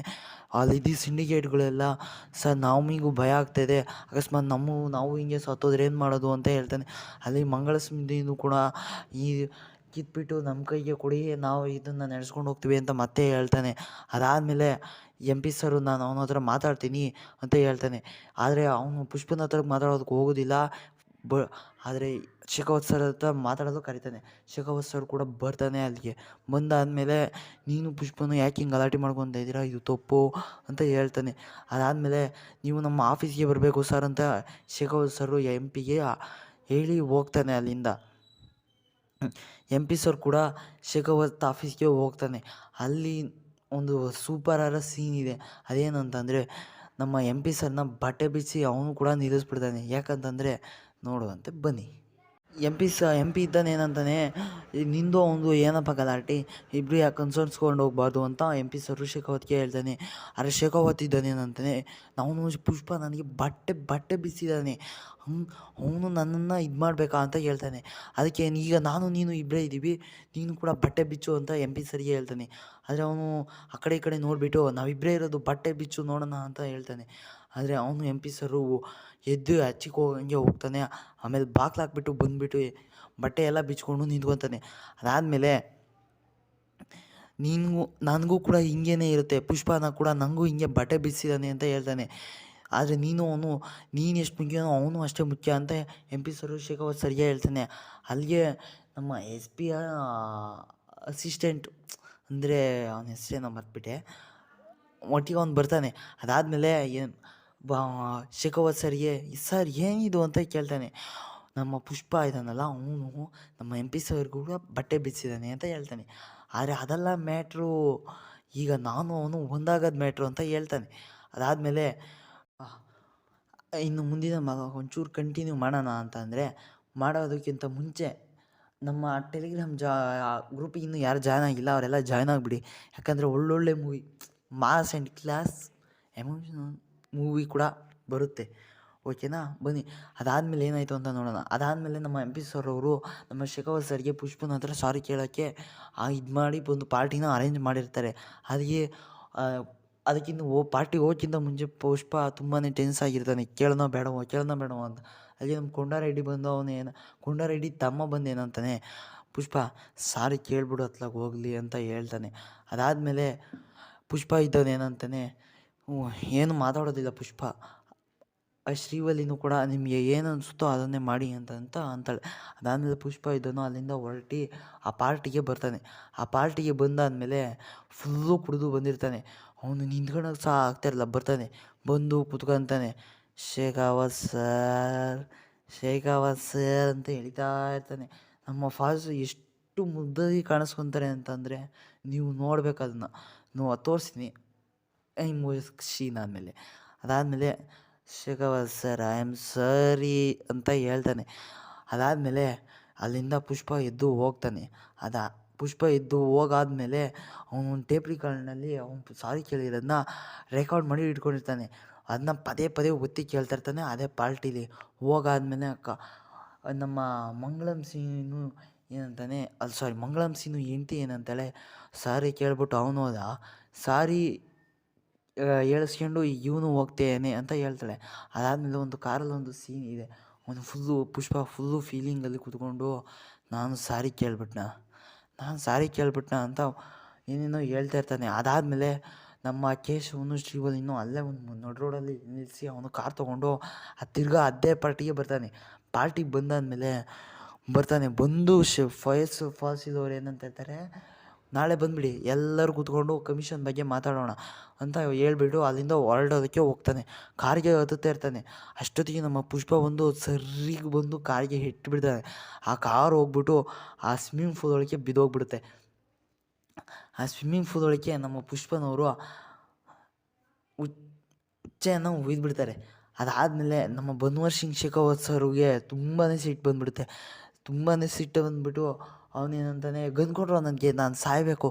ಅಲ್ಲಿದ್ದ ಸಿಂಡಿಕೇಟ್ಗಳೆಲ್ಲ "ಸರ್ ನಮಗೂ ಭಯ ಆಗ್ತಾಯಿದೆ, ಅಕಸ್ಮಾತ್ ನಾವು ಹಿಂಗೆ ಸತ್ತೋದ್ರೆ ಏನು ಮಾಡೋದು" ಅಂತ ಹೇಳ್ತಾನೆ. ಅಲ್ಲಿ ಮಂಗಳ ಸ್ಮೃತಿನೂ ಕೂಡ ಈ ಕಿತ್ಬಿಟ್ಟು ನಮ್ಮ ಕೈಗೆ ಕೊಡಿ, ನಾವು ಇದನ್ನು ನಡೆಸ್ಕೊಂಡು ಹೋಗ್ತೀವಿ ಅಂತ ಮತ್ತೆ ಹೇಳ್ತಾನೆ. ಅದಾದಮೇಲೆ MP ಸರು ನಾನು ಅವನ ಹತ್ರ ಮಾತಾಡ್ತೀನಿ ಅಂತ ಹೇಳ್ತಾನೆ. ಆದರೆ ಅವನು ಪುಷ್ಪನ ಹತ್ರ ಮಾತಾಡೋದಕ್ಕೆ ಹೋಗೋದಿಲ್ಲ. ಆದರೆ ಶೇಖಾವತ್ ಸರ್ ಹತ್ರ ಮಾತಾಡೋದು ಕರಿತಾನೆ. ಶೇಖಾವತ್ ಸರ್ ಕೂಡ ಬರ್ತಾನೆ ಅಲ್ಲಿಗೆ. ಬಂದಾದಮೇಲೆ ನೀನು ಪುಷ್ಪನು ಯಾಕೆ ಹಿಂಗೆ ಗಲಾಟೆ ಮಾಡ್ಕೊತಾ ಇದ್ದೀರಾ, ಇದು ತಪ್ಪು ಅಂತ ಹೇಳ್ತಾನೆ. ಅದಾದಮೇಲೆ ನೀವು ನಮ್ಮ ಆಫೀಸ್ಗೆ ಬರಬೇಕು ಸರ್ ಅಂತ ಶೇಖಾವತ್ ಸರು MP ಗೆ ಹೇಳಿ ಹೋಗ್ತಾನೆ ಅಲ್ಲಿಂದ. MP ಸರ್ ಕೂಡ ಶೇಖಾವತ್ ಆಫೀಸ್ಗೆ ಹೋಗ್ತಾನೆ. ಅಲ್ಲಿ ಒಂದು ಸೂಪರ್ ಆದ ಸೀನ್ ಇದೆ. ಅದೇನಂತಂದರೆ ನಮ್ಮ MP ಸರ್ನ ಬಟ್ಟೆ ಬಿಚ್ಚಿ ಅವನು ಕೂಡ ನಿಲ್ಲಿಸ್ಬಿಡ್ತಾನೆ. ಯಾಕಂತಂದರೆ ನೋಡುವಂತೆ ಬನ್ನಿ. MP ಇದ್ದಾನೆ ಏನಂತಾನೆ, ನಿಂದು ಅವನು ಏನಪ್ಪ ಗಲಾಟೆ, ಇಬ್ಬರು ಯಾಕೆ ಅನ್ಸರ್ಸ್ಕೊಂಡು ಹೋಗ್ಬಾರ್ದು ಅಂತ MP ಸರು ಶೇಖಾವತ್ಗೆ ಹೇಳ್ತಾನೆ. ಆದರೆ ಶೇಖಾವತ್ ಇದ್ದಾನೆ ಏನಂತಾನೆ, ಅವನು ಪುಷ್ಪ ನನಗೆ ಬಟ್ಟೆ ಬಿಸಿದ್ದಾನೆ, ಅವನು ನನ್ನನ್ನು ಇದು ಮಾಡಬೇಕಾ ಅಂತ ಹೇಳ್ತಾನೆ. ಅದಕ್ಕೆ ಈಗ ನಾನು ನೀನು ಇಬ್ಬರೇ ಇದ್ದೀವಿ, ನೀನು ಕೂಡ ಬಟ್ಟೆ ಬಿಚ್ಚು ಅಂತ MP ಸರಿಗೆ ಹೇಳ್ತಾನೆ. ಆದರೆ ಅವನು ಆ ಕಡೆ ಈ ಕಡೆ ನೋಡಿಬಿಟ್ಟು ನಾವಿಬ್ಬರೇ ಇರೋದು, ಬಟ್ಟೆ ಬಿಚ್ಚು ನೋಡೋಣ ಅಂತ ಹೇಳ್ತಾನೆ. ಆದರೆ ಅವನು MP ಸರು ಎದ್ದು ಹಚ್ಚಿಗೆ ಹೋಗಂಗೆ ಹೋಗ್ತಾನೆ. ಆಮೇಲೆ ಬಾಗ್ಲು ಹಾಕ್ಬಿಟ್ಟು ಬಂದುಬಿಟ್ಟು ಬಟ್ಟೆ ಎಲ್ಲ ಬಿಚ್ಕೊಂಡು ನಿಂತ್ಕೊತಾನೆ. ಅದಾದಮೇಲೆ ನನಗೂ ಕೂಡ ಹಿಂಗೇ ಇರುತ್ತೆ, ಪುಷ್ಪನ ಕೂಡ ನನಗೂ ಹಿಂಗೆ ಬಟ್ಟೆ ಬಿಚ್ಚಿದ್ದಾನೆ ಅಂತ ಹೇಳ್ತಾನೆ. ಆದರೆ ನೀನು ಎಷ್ಟು ಮುಖ್ಯನೋ ಅವನು ಅಷ್ಟೇ ಮುಖ್ಯ ಅಂತ MP ಸರು ಶೇಖಾವತ್ ಸರ್ಗೆ ಹೇಳ್ತಾನೆ. ಅಲ್ಲಿಗೆ ನಮ್ಮ SP ಅಸಿಸ್ಟೆಂಟ್ ಅಂದರೆ ಅವನ ಹೆಸರೇನೋ ಮರ್ತ್ಬಿಟ್ಟೆ, ಒಟ್ಟಿಗೆ ಅವ್ನು ಬರ್ತಾನೆ. ಅದಾದಮೇಲೆ ಶೇಖಾವತ್ ಸರ್ಗೆ ಸರ್ ಏನಿದು ಅಂತ ಕೇಳ್ತಾನೆ. ನಮ್ಮ ಪುಷ್ಪ ಇದ್ದಾನಲ್ಲ ಅವನು ನಮ್ಮ MP ಸರ್ಗೂ ಕೂಡ ಬಟ್ಟೆ ಬಿಚ್ಚಿದ್ದಾನೆ ಅಂತ ಹೇಳ್ತಾನೆ. ಆದರೆ ಅದೆಲ್ಲ ಮ್ಯಾಟ್ರು, ಈಗ ನಾನು ಅವನು ಒಂದಾಗದ ಮ್ಯಾಟ್ರು ಅಂತ ಹೇಳ್ತಾನೆ. ಅದಾದಮೇಲೆ ಇನ್ನು ಮುಂದಿನ ಒಂಚೂರು ಕಂಟಿನ್ಯೂ ಮಾಡೋಣ ಅಂತಂದರೆ, ಮಾಡೋದಕ್ಕಿಂತ ಮುಂಚೆ ನಮ್ಮ ಟೆಲಿಗ್ರಾಮ್ ಗ್ರೂಪಿಗೆ ಇನ್ನೂ ಯಾರು ಜಾಯ್ನ್ ಆಗಿಲ್ಲ ಅವರೆಲ್ಲ ಜಾಯ್ನ್ ಆಗಿಬಿಡಿ. ಯಾಕಂದರೆ ಒಳ್ಳೊಳ್ಳೆ movie, mass and class emotional movie ಕೂಡ ಬರುತ್ತೆ. ಓಕೆನಾ, ಬನ್ನಿ. ಅದಾದಮೇಲೆ ಏನಾಯಿತು ಅಂತ ನೋಡೋಣ. ಅದಾದಮೇಲೆ ನಮ್ಮ MP ಸರ್ ಅವರು ನಮ್ಮ ಶೇಖಾವತ್ ಸರ್ಗೆ ಪುಷ್ಪನ ಹತ್ರ ಸಾರಿ ಕೇಳೋಕ್ಕೆ ಇದು ಮಾಡಿ ಒಂದು ಪಾರ್ಟಿನ ಅರೇಂಜ್ ಮಾಡಿರ್ತಾರೆ. ಅದಕ್ಕಿಂತ ಪಾರ್ಟಿಗೆ ಹೋಗೋಕ್ಕಿಂತ ಮುಂಚೆ ಪುಷ್ಪ ತುಂಬಾ ಟೆನ್ಸ್ ಆಗಿರ್ತಾನೆ, ಕೇಳೋಣ ಬೇಡವೋ ಅಂತ. ಅಲ್ಲಿ ನಮ್ಮ ಕೊಂಡಾರೆಡ್ಡಿ ಬಂದು ಕೊಂಡಾರೆಡ್ಡಿ ತಮ್ಮ ಬಂದು ಏನಂತಾನೆ, ಪುಷ್ಪ ಸಾರಿ ಕೇಳ್ಬಿಡು ಅತ್ಲಾಗ ಹೋಗಲಿ ಅಂತ ಹೇಳ್ತಾನೆ. ಅದಾದಮೇಲೆ ಪುಷ್ಪ ಇದ್ದವನು ಏನಂತಾನೆ, ಏನು ಮಾತಾಡೋದಿಲ್ಲ ಪುಷ್ಪ, ಶ್ರೀವಲ್ಲಿನೂ ಕೂಡ ನಿಮಗೆ ಏನು ಅನಿಸುತ್ತೋ ಅದನ್ನೇ ಮಾಡಿ ಅಂತಾಳೆ. ಅದಾದಮೇಲೆ ಪುಷ್ಪ ಇದ್ದನು ಅಲ್ಲಿಂದ ಹೊರಟಿ ಆ ಪಾರ್ಟಿಗೆ ಬರ್ತಾನೆ. ಆ ಪಾರ್ಟಿಗೆ ಬಂದಾದಮೇಲೆ ಫುಲ್ಲು ಕುಡಿದು ಬಂದಿರ್ತಾನೆ. ಅವನು ನಿಂತ್ಕೊಳ್ಳೋಕೆ ಸಹ ಆಗ್ತಾಯಿರಲ್ಲ, ಬರ್ತಾನೆ, ಬಂದು ಕುತ್ಕೊತಾನೆ. ಶೇಖಾವತ್ ಸರ್ ಅಂತ ಹೇಳ್ತಾ ಇರ್ತಾನೆ. ನಮ್ಮ ಫಾಜು ಎಷ್ಟು ಮುದ್ದಾಗಿ ಕಾಣಿಸ್ಕೊತಾರೆ ಅಂತಂದರೆ ನೀವು ನೋಡ್ಬೇಕು ಅದನ್ನು. ತೋರಿಸ್ತೀನಿ ಈ ಸೀನ್ ಆದಮೇಲೆ. ಅದಾದಮೇಲೆ Shekhawat sir I am sorry ಅಂತ ಹೇಳ್ತಾನೆ. ಅದಾದಮೇಲೆ ಅಲ್ಲಿಂದ ಪುಷ್ಪ ಎದ್ದು ಹೋಗ್ತಾನೆ. ಪುಷ್ಪ ಎದ್ದು ಹೋಗಾದ್ಮೇಲೆ ಅವನು ಟೇಪ್ ರಿಕಾರ್ಡ್ನಲ್ಲಿ ಅವನು ಸಾರಿ ಕೇಳಿರೋದನ್ನ ರೆಕಾರ್ಡ್ ಮಾಡಿ ಇಟ್ಕೊಂಡಿರ್ತಾನೆ. ಅದನ್ನ ಪದೇ ಪದೇ ಒತ್ತಿ ಕೇಳ್ತಾ ಇರ್ತಾನೆ. ಅದೇ ಪಾರ್ಟಿಲಿ ಹೋಗಾದ್ಮೇಲೆ ನಮ್ಮ ಮಂಗಳಂ ಸೀನು ಏನಂತಾನೆ, ಅದು ಸಾರಿ, ಮಂಗಳಂ ಸೀನು ಹೆಂಡ್ತಿ ಏನಂತಾಳೆ, ಸಾರಿ ಕೇಳ್ಬಿಟ್ಟು ಅವನು ಹೋದ, ಸಾರಿ ಹೇಳಿಸ್ಕೊಂಡು ಇವನು ಹೋಗ್ತೇನೆ ಅಂತ ಹೇಳ್ತಾಳೆ. ಅದಾದಮೇಲೆ ಒಂದು ಕಾರಲ್ಲಿ ಒಂದು ಸೀನ್ ಇದೆ, ಅವನು ಪುಷ್ಪ ಫುಲ್ಲು ಫೀಲಿಂಗಲ್ಲಿ ಕೂತ್ಕೊಂಡು ನಾನು ಸಾರಿ ಕೇಳ್ಬಿಟ್ನ ಅಂತ ಏನೇನೋ ಹೇಳ್ತಾ ಇರ್ತಾನೆ. ಅದಾದಮೇಲೆ ನಮ್ಮ ಕೇಶವನು ಶ್ರೀವಲ್ಲಿನೂ ಅಲ್ಲೇ ಒಂದು ನಡು ರೋಡಲ್ಲಿ ನಿಲ್ಲಿಸಿ ಅವನು ಕಾರ್ ತೊಗೊಂಡು ತಿರ್ಗಾ ಅದೇ ಪಾರ್ಟಿಗೆ ಬರ್ತಾನೆ. ಪಾರ್ಟಿಗೆ ಬಂದಾದಮೇಲೆ ಬಂದು ಫಯಸ್ ಫಾಲ್ಸಿದವ್ರು ಏನಂತ ಹೇಳ್ತಾರೆ, ನಾಳೆ ಬಂದುಬಿಡಿ ಎಲ್ಲರೂ ಕೂತ್ಕೊಂಡು ಕಮಿಷನ್ ಬಗ್ಗೆ ಮಾತಾಡೋಣ ಅಂತ ಹೇಳ್ಬಿಟ್ಟು ಅಲ್ಲಿಂದ ಹೊರಡೋದಕ್ಕೆ ಹೋಗ್ತಾನೆ. ಕಾರಿಗೆ ಹತ್ತುತ್ತಾ ಇರ್ತಾನೆ. ಅಷ್ಟೊತ್ತಿಗೆ ನಮ್ಮ ಪುಷ್ಪ ಬಂದು ಸರಿಗೆ ಬಂದು ಕಾರಿಗೆ ಬಿಡ್ತಾನೆ. ಆ ಕಾರ್ ಹೋಗ್ಬಿಟ್ಟು ಆ ಸ್ವಿಮ್ಮಿಂಗ್ ಪೂಲ್ ಒಳಗೆ ಬಿದ್ದೋಗ್ಬಿಡುತ್ತೆ. ಆ ಸ್ವಿಮ್ಮಿಂಗ್ ಪೂಲ್ ಒಳಗೆ ನಮ್ಮ ಪುಷ್ಪನವರು ಹುಚ್ಚೆಯನ್ನು ಬಿಡ್ತಾರೆ. ಅದಾದಮೇಲೆ ನಮ್ಮ ಬನ್ವರ್ ಸಿಂಗ್ ಶೇಖಾವತ್ ಸರ್ಗೆ ತುಂಬಾ ಸಿಟ್ಟು ಬಂದುಬಿಟ್ಟು ಅವನೇನಂತಾನೆ, ಗನ್ ಕೊಟ್ಟರು ನನಗೆ, ನಾನು ಸಾಯಬೇಕು,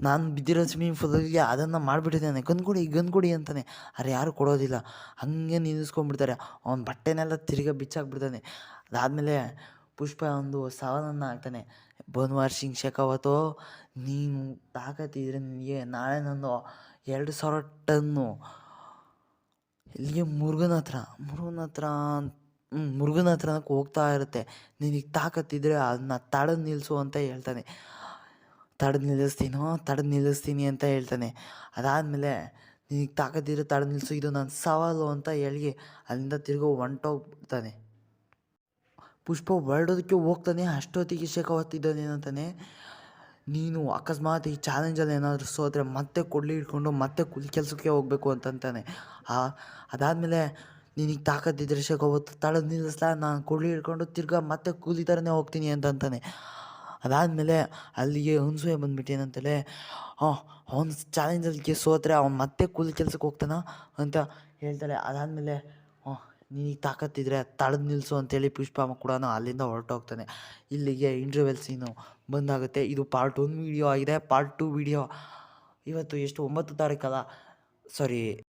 ನಾನು ಬಿದ್ದಿರೋ ಸ್ವಿಮ್ಮಿಂಗ್ ಪೂಲಲ್ಲಿ ಅದನ್ನು ಮಾಡಿಬಿಟ್ಟಿದ್ದಾನೆ, ಗನ್ ಕೊಡಿ ಅಂತಾನೆ. ಅರೆ ಯಾರು ಕೊಡೋದಿಲ್ಲ, ಹಂಗೆ ನಿಲ್ಲಿಸ್ಕೊಂಡ್ಬಿಡ್ತಾರೆ. ಅವನ ಬಟ್ಟೆನೆಲ್ಲ ತಿರ್ಗಾ ಬಿಚ್ಚಾಕ್ಬಿಡ್ತಾನೆ. ಅದಾದಮೇಲೆ ಪುಷ್ಪ ಒಂದು ಸವಾಲನ್ನು ಹಾಕ್ತಾನೆ, ಬನ್ವಾರ್ ಸಿಂಗ್ ಶೇಖಾವತ್, ನೀನು ತಾಕತ್ತಿದ್ರೆ ನಿನಗೆ ನಾಳೆ ನಂದು 2,000 ಟನ್ನು ಇಲ್ಲಿಗೆ ಮುರುಗನ ಹತ್ರನಕ್ಕೆ ಹೋಗ್ತಾ ಇರುತ್ತೆ. ನಿನಗೆ ತಾಕತ್ತಿದ್ರೆ ಅದನ್ನ ತಡೆದು ನಿಲ್ಲಿಸು ಅಂತ ಹೇಳ್ತಾನೆ. ತಡೆದು ನಿಲ್ಲಿಸ್ತೀನಿ ಅಂತ ಹೇಳ್ತಾನೆ. ಅದಾದಮೇಲೆ ನಿನಗೆ ತಾಕತ್ತಿದ್ರೆ ತಡೆದು ನಿಲ್ಲಿಸು, ಇದು ನನ್ನ ಸವಾಲು ಅಂತ ಹೇಳಿ ಅಲ್ಲಿಂದ ತಿರ್ಗೋ ಹೊಂಟೋಗ್ತಾನೆ. ಪುಷ್ಪ ಹೊರಡೋದಕ್ಕೆ ಹೋಗ್ತಾನೆ. ಅಷ್ಟೊತ್ತಿಗೆ ಶೇಖಾವತ್ ಏನಂತಾನೆ, ನೀನು ಅಕಸ್ಮಾತ್ ಈ ಚಾಲೆಂಜಲ್ಲಿ ಏನಾದರೂ ಸೋತ್ರೆ ಮತ್ತೆ ಕೊಡ್ಲಿ ಹಿಡ್ಕೊಂಡು ಮತ್ತೆ ಕೂಲಿ ಕೆಲಸಕ್ಕೆ ಹೋಗಬೇಕು ಅಂತಂತಾನೆ. ಅದಾದಮೇಲೆ ನಿನಗೆ ತಾಕತ್ತಿದ್ರೆ ಶೇಖಾವತ್ ತಡೆದು ನಿಲ್ಲಿಸ್ಲಾ, ನಾನು ಕೊಡ್ಲಿ ಹಿಡ್ಕೊಂಡು ತಿರ್ಗಾ ಮತ್ತೆ ಕೂಲಿ ಥರನೇ ಹೋಗ್ತೀನಿ ಅಂತಂತಾನೆ. ಅದಾದಮೇಲೆ ಅಲ್ಲಿಗೆ ಹುಣಸೆ ಬಂದ್ಬಿಟ್ಟು ಏನಂತಾಳೆ, ಅವ್ನು ಚಾಲೆಂಜಲ್ಲಿ ಸೋತ್ರೆ ಅವ್ನು ಮತ್ತೆ ಕೂಲಿ ಕೆಲಸಕ್ಕೆ ಹೋಗ್ತಾನ ಅಂತ ಹೇಳ್ತಾಳೆ. ಅದಾದಮೇಲೆ ನಿನಗೆ ತಾಕತ್ತಿದ್ರೆ ತಡೆದು ನಿಲ್ಲಿಸು ಅಂತೇಳಿ ಪುಷ್ಪ ಕೂಡ ಅಲ್ಲಿಂದ ಹೊರಟೋಗ್ತಾನೆ. ಇಲ್ಲಿಗೆ ಇಂಟರ್ವೆಲ್ ಸೀನು ಬಂದಾಗುತ್ತೆ. ಇದು ಪಾರ್ಟ್ 1 ವೀಡಿಯೋ ಆಗಿದೆ. ಪಾರ್ಟ್ 2 ವೀಡಿಯೋ ಇವತ್ತು 9 ತಾರೀಕಲ್ಲ, ಸಾರಿ